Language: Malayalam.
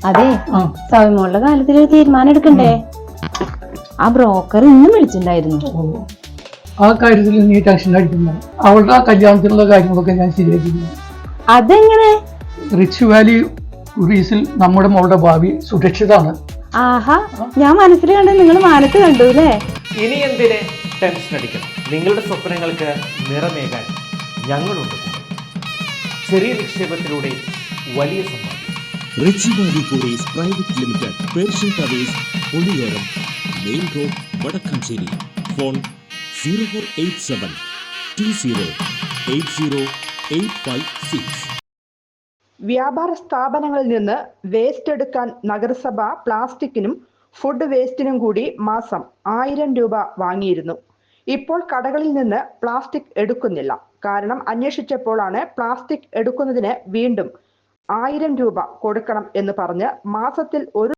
അതെ, സൗമ്യമുള്ള കാര്യത്തിൽ ഒരു തീരുമാനം എടുക്കണ്ടേ? ആ ബ്രോക്കർ ഇന്നും വിളിച്ചിട്ടുണ്ടായിരുന്നു. ആ കാര്യത്തിൽ നീ ടെൻഷൻ അടിക്കുന്ന അവളുടെ ആ കല്യാണത്തിലുള്ള കാര്യങ്ങളൊക്കെ ഞാൻ ശരിയാക്കിയിരുന്നു. അതെങ്ങനെ? റിച്ച് വാലി ടൂറീസിൽ നമ്മുടെ മോളുടെ ഭാവി സുരക്ഷിതാണ്. ആഹാ, ഞാൻ മനസ്സിൽ കണ്ട് നിങ്ങൾ മാനത്ത് കണ്ടു അല്ലേ? ഇനി എന്തിനെ ടെൻഷൻ അടിക്കണം? നിങ്ങളുടെ സ്വപ്നങ്ങൾക്ക് നിറമേകാൻ ഞങ്ങളുണ്ട്. ചെറിയ നിക്ഷേപത്തിലൂടെ വലിയ സമ്പാദ്യം. Rich valley tours private limited, Persian towers, Oliyoram, main road, Vadakkanchery. Phone 0487 20 80 856. വ്യാപാര സ്ഥാപനങ്ങളിൽ നിന്ന് വേസ്റ്റ് എടുക്കാൻ നഗരസഭ പ്ലാസ്റ്റിക്കിനും ഫുഡ് വേസ്റ്റിനും കൂടി മാസം 1000 രൂപ വാങ്ങിയിരുന്നു. ഇപ്പോൾ കടകളിൽ നിന്ന് പ്ലാസ്റ്റിക് എടുക്കുന്നില്ല. കാരണം അന്വേഷിച്ചപ്പോഴാണ് പ്ലാസ്റ്റിക് എടുക്കുന്നതിന് വീണ്ടും 1000 രൂപ കൊടുക്കണം എന്ന് പറഞ്ഞ് മാസത്തിൽ 1